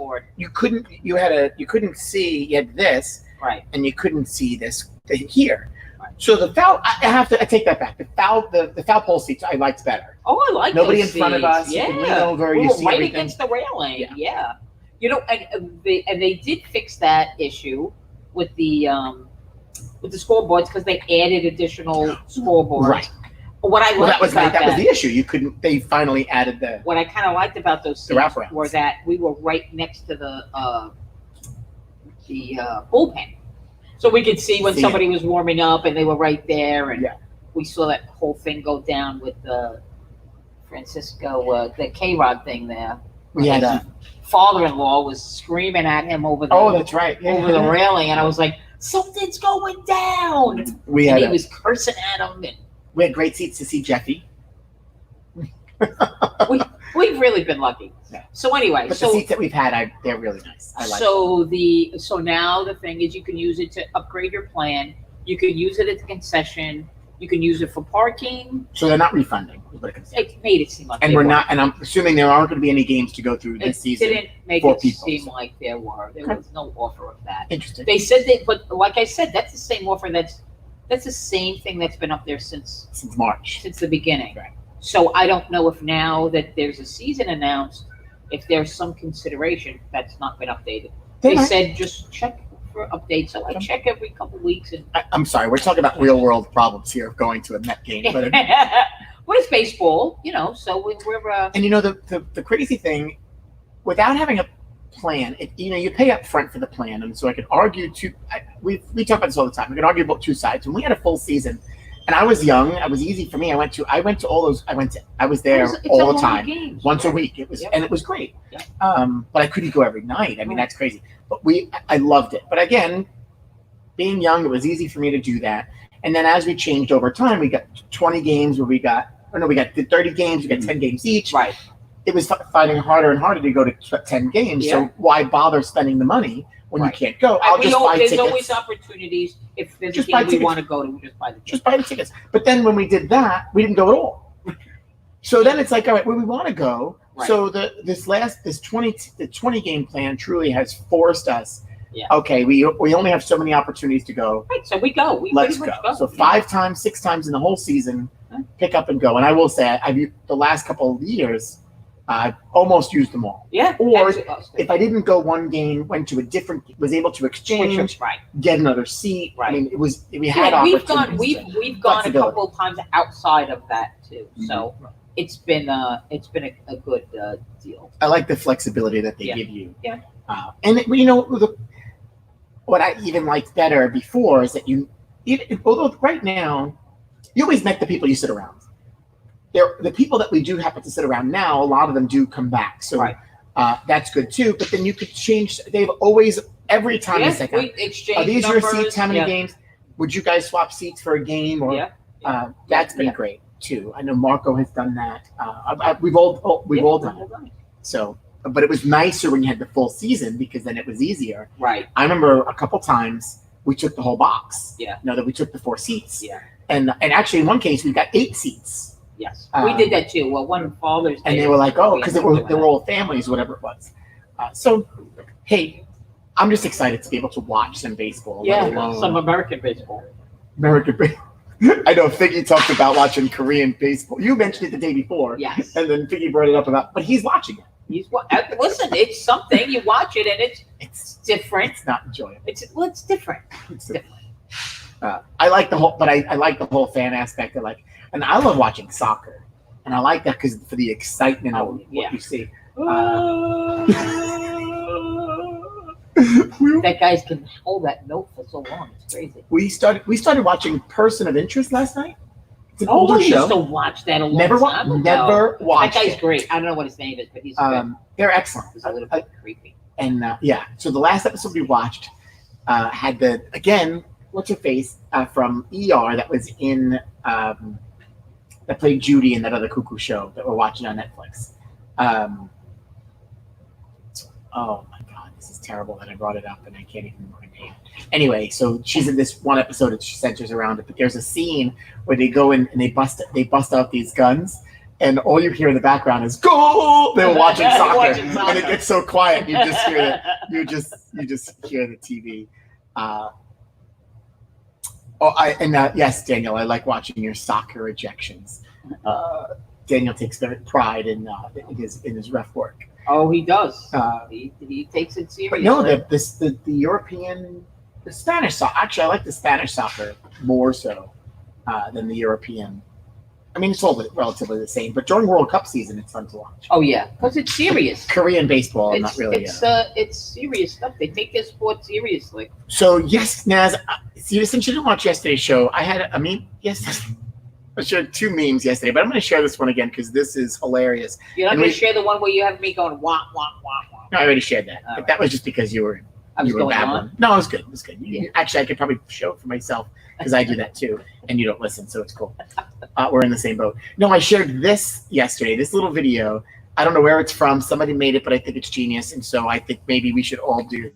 see. You had this, right, and you couldn't see this here. Right. So the foul, I take that back. The foul pole seats I liked better. Oh, I like nobody those in front of us. Yeah, you can lean over. You see right everything against the railing. Yeah. You know, and they did fix that issue with the scoreboards because they added additional scoreboards. Right. What I liked that was the issue. They finally added what I kind of liked about those seats were that we were right next to bullpen, so we could see when somebody was warming up and they were right there, and we saw that whole thing go down with Francisco, the K-Rod thing there. We had a father-in-law was screaming at him over the that's right, over the railing, and I was like, something's going down. He was cursing at him, and we had great seats to see Jeffy. We've really been lucky. Yeah. So anyway, but the seats that we've had, they're really nice. I like them. So now the thing is, you can use it to upgrade your plan. You can use it at the concession. You can use it for parking. So they're not refunding. It made it seem like and we're not. And I'm assuming there aren't going to be any games to go through this season. It didn't make it seem like there were. There was no offer of that. Interesting. They said but like I said, that's the same offer. That's the same thing that's been up there since March, since the beginning. Right. So I don't know if now that there's a season announced, if there's some consideration that's not been updated. They said just check for updates. So I check every couple of weeks. And I'm sorry, we're talking about real world problems here of going to a Met game. But what is baseball? So we're and the crazy thing, without having a plan, you pay up front for the plan, and so I could argue we talk about this all the time. We could argue about two sides. When we had a full season, and I was young, it was easy for me. I went to all those. I was there all the time, once a week. It was and it was great. Yeah. But I couldn't go every night. I mean, that's crazy. But I loved it. But again, being young, it was easy for me to do that. And then as we changed over time, we got 20 games where we got 30 games. We got 10 games each. Right. It was finding harder and harder to go to 10 games. Yeah. So why bother spending the money when you can't go? There's always opportunities. If there's a game we want to go to, we just buy the tickets. Just buy the tickets. But then when we did that, we didn't go at all. So then it's like, all right, where we want to go. Right. So the 20 game plan truly has forced us. Yeah. Okay, we only have so many opportunities to go. Right, so we go. Let's go. So 5 times, 6 times in the whole season, pick up and go. And I will say, the last couple of years, I've almost used them all. Yeah. Or if I didn't go one game, went to a different, was able to exchange, get another seat. Right. I mean, we had opportunities. We've gone a couple of times outside of that too. Mm-hmm. So it's been a good deal. I like the flexibility that they give you. Yeah. And what I even liked better before is that although right now, you always met the people you sit around. The people that we do happen to sit around now, a lot of them do come back. So that's good too. But then you could change. They've always, every time you say, are these your seats? How many games? Would you guys swap seats for a game? Or that's been great too. I know Marco has done that. We've all done it. So, but it was nicer when you had the full season because then it was easier. Right. I remember a couple times we took the whole box. Yeah. That we took the 4 seats. Yeah. And actually in one case we got 8 seats. Yes, we did that too. Well, one Father's Day. And they were like, because they were all families, whatever it was. So, hey, I'm just excited to be able to watch some baseball. Yeah, some American baseball. American baseball. I know Figgy talked about watching Korean baseball. You mentioned it the day before. Yes. And then Figgy brought it up but he's watching it. Listen, it's something. You watch it and it's different. It's not enjoyable. It's different. It's different. I like the whole, but I like the whole fan aspect. And I love watching soccer, and I like that because for the excitement of what you see. That guys can hold that note for so long. It's crazy. We started watching Person of Interest last night. It's an older show. I used to watch that a long time ago. Never watched. That guy's great. I don't know what his name is, but he's good. They're excellent. It's a little bit creepy. And so the last episode we watched had what's her face from ER that was in that played Judy in that other cuckoo show that we're watching on Netflix. Oh my God, this is terrible that I brought it up and I can't even remember her name. Anyway, so she's in this one episode and she centers around it, but there's a scene where they go in and they bust out these guns, and all you hear in the background is "Goal!" They're watching soccer, and it gets so quiet. You just hear you just hear the TV. Yes, Daniel, I like watching your soccer ejections. Daniel takes pride in his ref work. Oh, he does. He takes it seriously. But no, the European, the Spanish soccer. Actually, I like the Spanish soccer more so than the European. I mean, it's all relatively the same, but during World Cup season, it's fun to watch. Oh yeah, because it's serious. Korean baseball, not really. It's serious stuff. They take their sport seriously. So yes, Naz, since you didn't watch yesterday's show, I had a meme. Yes, I shared 2 memes yesterday, but I'm going to share this one again because this is hilarious. You're not going to share the one where you have me going wah wah wah wah. No, I already shared that. But that was just because you were babbling. No, it was good. It was good. Yeah. Actually, I could probably show it for myself because I do that too, and you don't listen, so it's cool. We're in the same boat. No, I shared this yesterday. This little video. I don't know where it's from. Somebody made it, but I think it's genius, and so I think maybe we should all do it.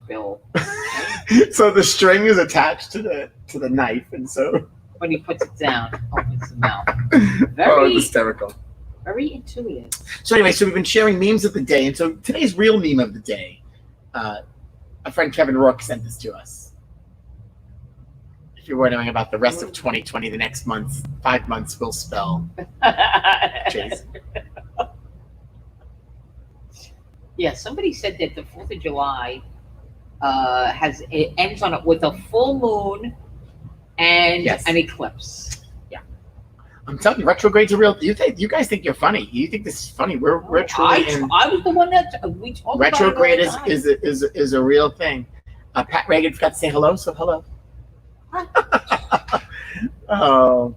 Bill. So the string is attached to the knife, and so when he puts it down, opens the mouth. Very hysterical. Very intuitive. So anyway, so we've been sharing memes of the day, and so today's real meme of the day, a friend Kevin Rook sent this to us. If you're wondering about the rest of 2020, the next month, 5 months will spell Jason. Yeah, somebody said that the 4th of July it ends on it with a full moon and an eclipse. Yeah, I'm telling you, retrogrades are real. You guys think you're funny? You think this is funny? We're truly I was the one that we talked retrograde about is a real thing. Pat Reagan forgot to say hello, so hello. Oh,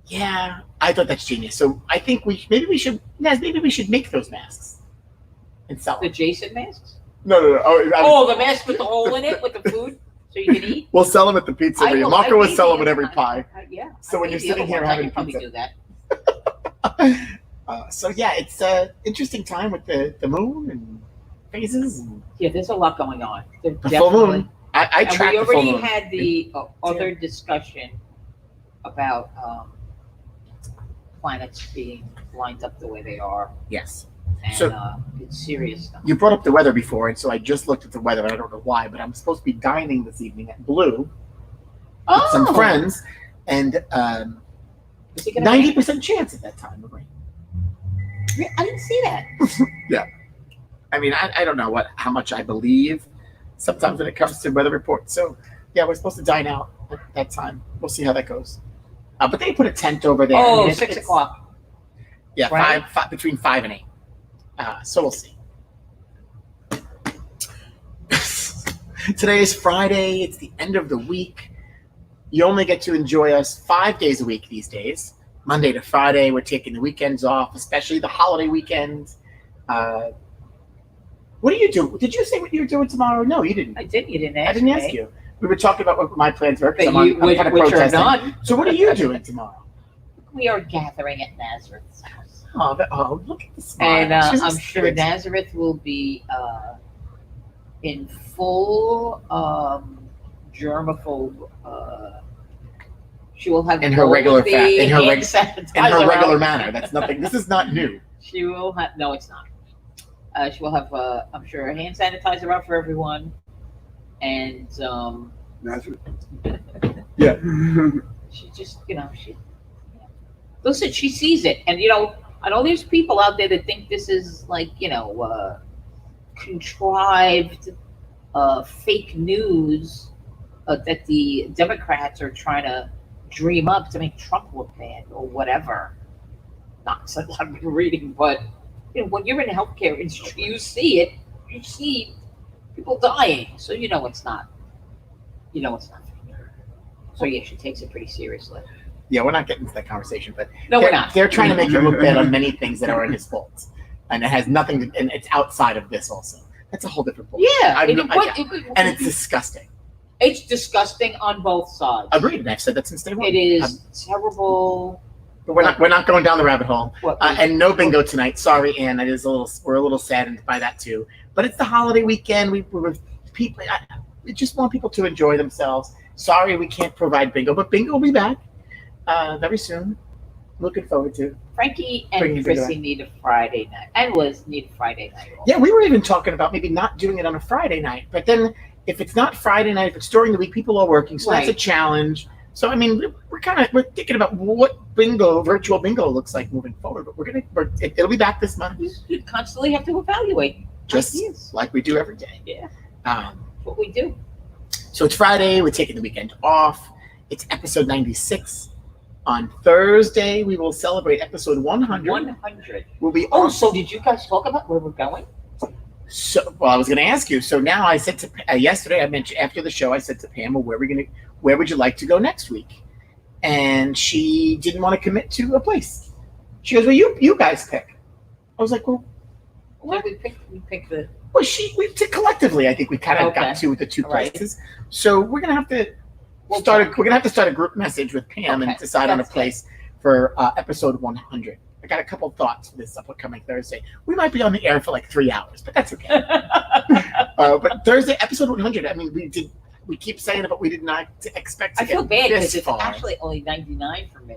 yeah, I thought that's genius. So I think maybe we should make those masks and sell the them. Jason masks. No. The mask with the hole in it with the food, so you can eat. We'll sell them at the pizzeria. Marco will sell them at every pie. Yeah. So when you're sitting here having probably pizza, do that. So yeah, it's an interesting time with the moon and phases. And yeah, there's a lot going on. The full moon. I tracked we the full already moon. had the other discussion about planets being lined up the way they are. Yes. And So it's serious stuff. you brought up the weather before, and so I just looked at the weather, and I don't know why, but I'm supposed to be dining this evening at Blue with some friends, and 90% chance at that time of rain. I didn't see that. Yeah. I mean, I don't know how much I believe sometimes when it comes to weather reports. So yeah, we're supposed to dine out at that time. We'll see how that goes. But they put a tent over there. Oh, 6 o'clock. Yeah, right? between 5 and 8. So we'll see. Today is Friday. It's the end of the week. You only get to enjoy us 5 days a week these days. Monday to Friday, we're taking the weekends off, especially the holiday weekends. What do you do? Did you say what you were doing tomorrow? No, you didn't. I didn't. You didn't ask. I didn't ask you. We were talking about what my plans were. But I'm kind of which are protesting. none. So what are you doing tomorrow? We are gathering at Nazareth's house. Oh, look at the smile. And I'm sure Nazareth will be in full germaphobe. She will have in her regular manner. manner. That's nothing. This is not new. She will have. No, it's not. She will have. I'm sure a hand sanitizer out for everyone, and Nazareth. Yeah. She just, listen. She sees it, and I know there's people out there that think this is like, contrived, fake news that the Democrats are trying to dream up to make Trump look bad or whatever. Not something I've been reading, but when you're in a healthcare industry, you see it. You see people dying, so it's not. It's not. So yeah, she takes it pretty seriously. Yeah, we're not getting into that conversation, but no, we're not. They're trying to make him look bad on many things that are his faults, and it has nothing to, and it's outside of this also. That's a whole different point. Yeah, and it's disgusting. It's disgusting on both sides. Agreed, and I've said that since day one. It is terrible. But we're not going down the rabbit hole. And no bingo tonight. Sorry, Ann. We're a little saddened by that too. But it's the holiday weekend. We just want people to enjoy themselves. Sorry, we can't provide bingo, but bingo will be back very soon. Looking forward to Frankie and Bringing Chrissy together. need a Friday night, and Liz need a Friday night off. Yeah, we were even talking about maybe not doing it on a Friday night, but then if it's not Friday night, if it's during the week, people are working, so that's a Right. challenge. So I mean, we're thinking about what virtual bingo looks like moving forward. But it'll be back this month, You constantly have to evaluate. just ideas. like we do every day. Yeah, Um, that's what we do. so it's Friday. We're taking the weekend off. It's episode 96. On Thursday, we will celebrate episode 100. 100. We'll be Oh, so did you guys talk about where we're going? So, well, I was going to ask you. So now I said to yesterday, I mentioned after the show, I said to Pam, well, where would you like to go next week? And she didn't want to commit to a place. She goes, well, you guys pick. I was like, well, What we picked the. well, collectively, I think we kind of Okay. got to the two All right. places. So we're gonna have to start a group message with Pam and Okay. decide on a That's place for episode 100. I got a couple thoughts for this upcoming Thursday. We might be on the air for like 3 hours, but that's okay. But Thursday, episode 100. I mean, we keep saying it, but we did not expect to I feel get bad this because it's far. actually only 99 for me.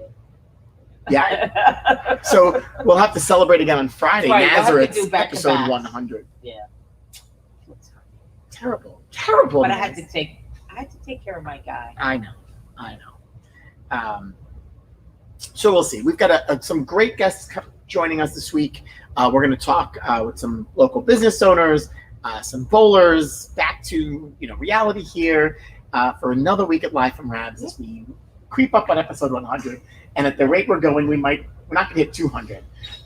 Yeah. So we'll have to celebrate again on Friday. Right, we'll have to Nazareth's do back to episode back. 100. Yeah. Terrible. But I news. had to take care of my guy. I know. So we'll see. We've got some great guests joining us this week. We're going to talk with some local business owners, some bowlers, back to reality here for another week at Live from Rabs as we creep up on episode 100. And at the rate we're going, we're not going to hit 200.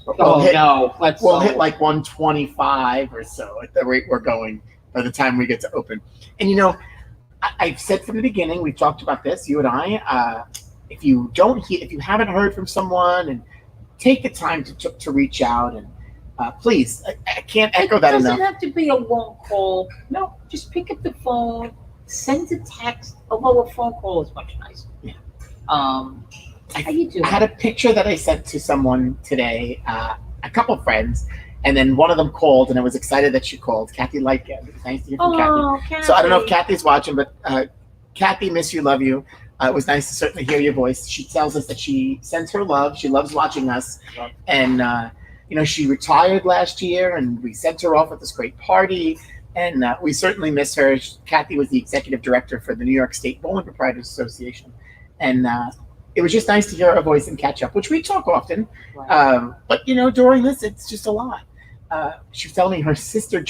But we'll hit like 125 or so at the rate we're going by the time we get to open. And I've said from the beginning, we've talked about this, you and I. If you haven't heard from someone, and take the time to reach out, and please, I can't echo that enough. It doesn't have to be a long call. No, just pick up the phone, send a text. Although a phone call is much nicer. Yeah. How you doing? I had a picture that I sent to someone today, a couple friends, and then one of them called, and I was excited that she called. Kathy Lightgate. It was nice to hear from Kathy. So I don't know if Kathy's watching, but Kathy, miss you, love you. It was nice to certainly hear your voice. She tells us that she sends her love. She loves watching us. And, she retired last year, and we sent her off at this great party. And we certainly miss her. Kathy was the executive director for the New York State Bowling Proprietors Association. And it was just nice to hear her voice and catch up, which we talk often. Right. But, during this, it's just a lot. She was telling me her sister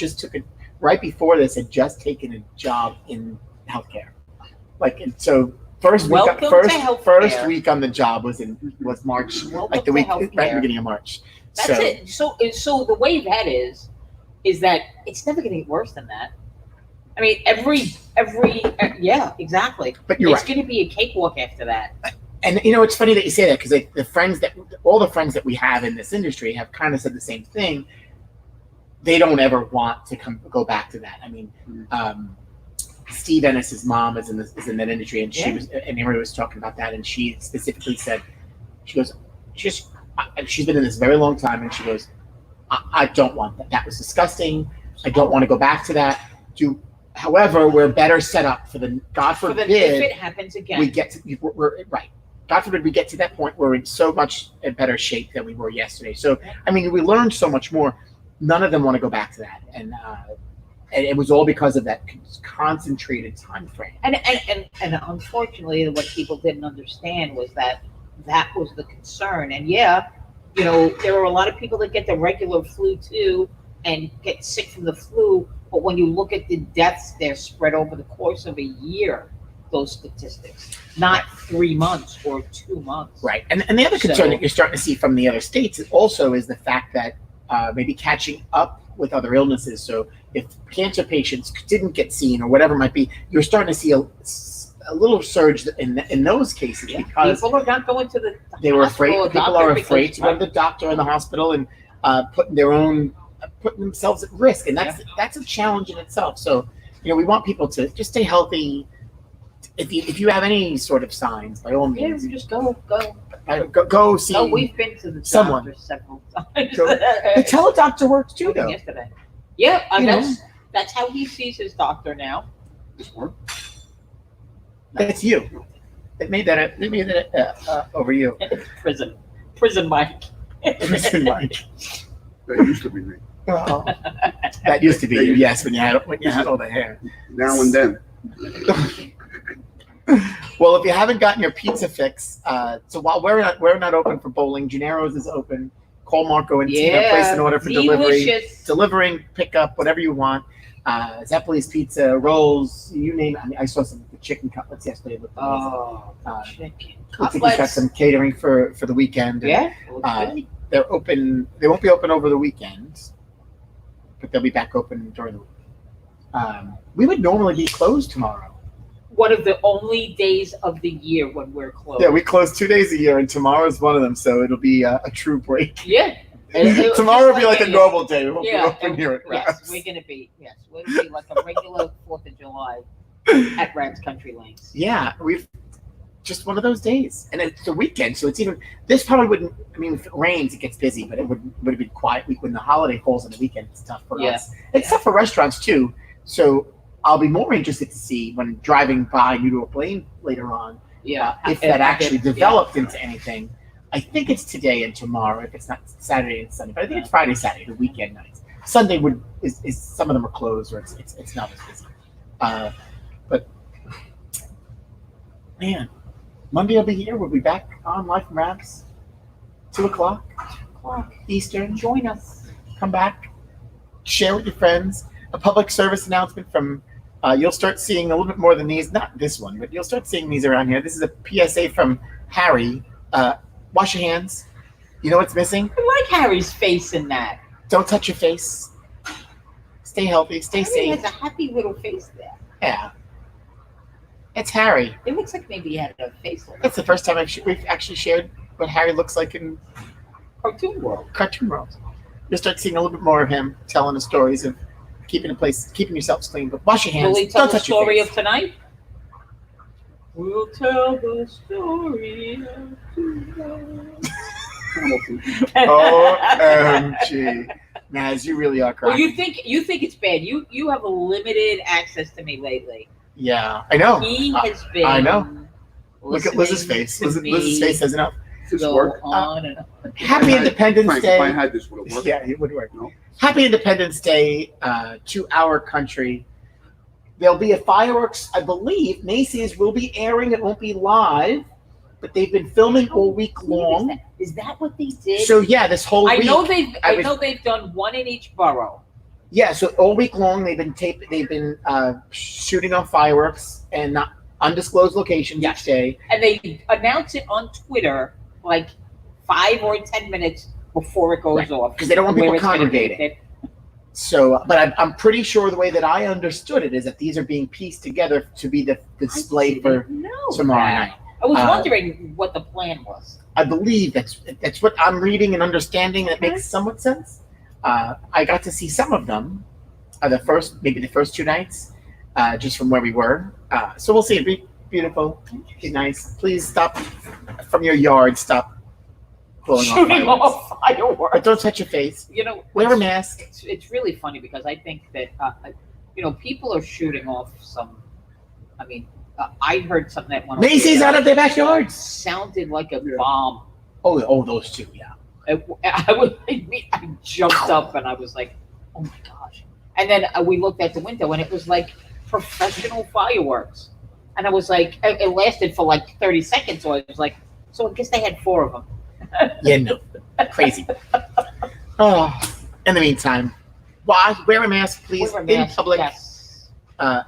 right before this, had just taken a job in healthcare. First week on the job was March, like the week right at the beginning of March. That's it. So the way that is that it's never going to get worse than that. I mean, yeah, exactly. But it's going to be a cakewalk after that. And it's funny that you say that, because all the friends that we have in this industry have kind of said the same thing. They don't ever want to go back to that. I mean, Steve Ennis's mom is in that industry, and Emery was talking about that, and she specifically said, she's been in this very long time, and she goes, I don't want that. That was disgusting. I don't want to go back to that. However, we're better set up for God forbid if it happens again. We're right. God forbid we get to that point where we're in so much in better shape than we were yesterday. So, I mean, we learned so much more. None of them want to go back to that, and it was all because of that concentrated time frame. And unfortunately, what people didn't understand was that was the concern. And there are a lot of people that get the regular flu too and get sick from the flu. But when you look at the deaths, they're spread over the course of a year. Those statistics, not 3 months or 2 months. Right, and the other concern that you're starting to see from the other states also is the fact that maybe catching up with other illnesses. So if cancer patients didn't get seen or whatever it might be, you're starting to see a little surge in those cases because people are not going to the they were afraid. People are afraid to go to the doctor in the hospital and putting themselves at risk, and that's a challenge in itself. So we want people to just stay healthy. If you have any sort of signs, by all means, just go see. No, we've been to the someone doctor several times. The teledoctor works too, though. Yesterday. Yeah, that's how he sees his doctor now. That's you. They made that over you. Prison Mike. Listen, Mike. That used to be me. Oh, that used to be you, yes, when you had all the hair. Now and then. Well, if you haven't gotten your pizza fix, so while we're not open for bowling, Gennaro's is open. Call Marco and Tina, place an order for delivery, delivering, pickup, whatever you want. Zeppeli's Pizza, rolls, you name it. I mean, I saw some chicken cutlets yesterday. Chicken Looks like he's got some catering for the weekend. Yeah. They're open. They won't be open over the weekend, but they'll be back open during the week. We would normally be closed tomorrow. One of the only days of the year when we're closed. Yeah, we close 2 days a year, and tomorrow is one of them, so it'll be a true break. Yeah. Tomorrow will be like a normal day. We won't be open here at Rabs. Yes, we're going to be. Yes, we'll be like a regular 4th of July at Rabs Country Lanes. Yeah, we've just one of those days. And it's the weekend, so it's even, this probably wouldn't, I mean, if it rains, it gets busy, but it would have been quiet week. When the holiday falls on the weekend, it's tough for us. It's tough for restaurants, too. So I'll be more interested to see when driving by New York Lane later on, if that actually developed into anything. I think it's today and tomorrow, if it's not Saturday and Sunday, but I think it's Friday, Saturday, the weekend nights. Sunday is some of them are closed, or it's not as busy. But man, Monday I'll be here. We'll be back on Life from Rabs, 2:00 Eastern. Join us. Come back, share with your friends. A public service announcement from. You'll start seeing a little bit more than these. Not this one, but you'll start seeing these around here. This is a PSA from Harry. Wash your hands. You know what's missing? I like Harry's face in that. Don't touch your face. Stay healthy. Stay Harry safe. has a happy little face there. Yeah. It's Harry. It looks like maybe he had a face. That's the first time we've actually shared what Harry looks like in Cartoon World. You'll start seeing a little bit more of him telling the stories of keeping yourselves clean. But wash your hands. Will he tell Don't the touch your story face. of tonight? We'll tell the story of tonight. OMG. Naz, you really are crying. Well, you think it's bad. You have a limited access to me lately. Yeah, I know. He has been. I know. Look at Liz's face. Liz's face has enough. Does this work? On and on. Happy Independence Frank, Day. if I had this, would it work? Yeah, it would work. No? Happy Independence Day to our country. There'll be a fireworks, I believe. Macy's will be airing. It won't be live, but they've been filming all week long. Is that what they did? So yeah, this whole week. I know they've done one in each borough. Yeah, so all week long they've been shooting off fireworks and not undisclosed locations each day. And they announce it on Twitter like 5 or 10 minutes before it goes off, because they don't want people congregating. So, but I'm pretty sure the way that I understood it is that these are being pieced together to be the display for tomorrow night. I was wondering what the plan was. I believe that's what I'm reading and understanding. That makes somewhat sense. I got to see some of them, maybe the first 2 nights, just from where we were. So we'll see. It'd be beautiful. Be nice. Please stop from your yard. Stop blowing off fireworks. But don't touch your face. Wear a mask. It's really funny because I think that people are shooting off some. I mean, I heard something that went. Macy's out of their backyards. Sounded like a bomb. Oh, those two, yeah. I jumped up and I was like, oh my gosh. And then we looked at the window and it was like professional fireworks. And I was like, it lasted for like 30 seconds. So I was like, so I guess they had 4 of them. Yeah, no. Crazy. In the meantime, wear a mask, please, in public. Yes.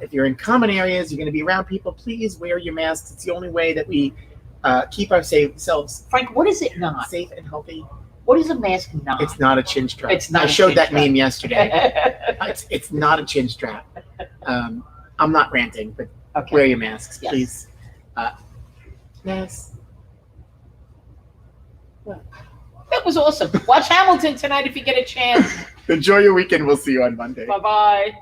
If you're in common areas, you're going to be around people, please wear your masks. It's the only way that we keep ourselves. Frank, what is it not? Safe and healthy. What is a mask not? It's not a chin strap. It's not. I showed that meme yesterday. It's not a chin strap. I'm not ranting, but wear your masks, please. Yes. That was awesome. Watch Hamilton tonight if you get a chance. Enjoy your weekend. We'll see you on Monday. Bye-bye.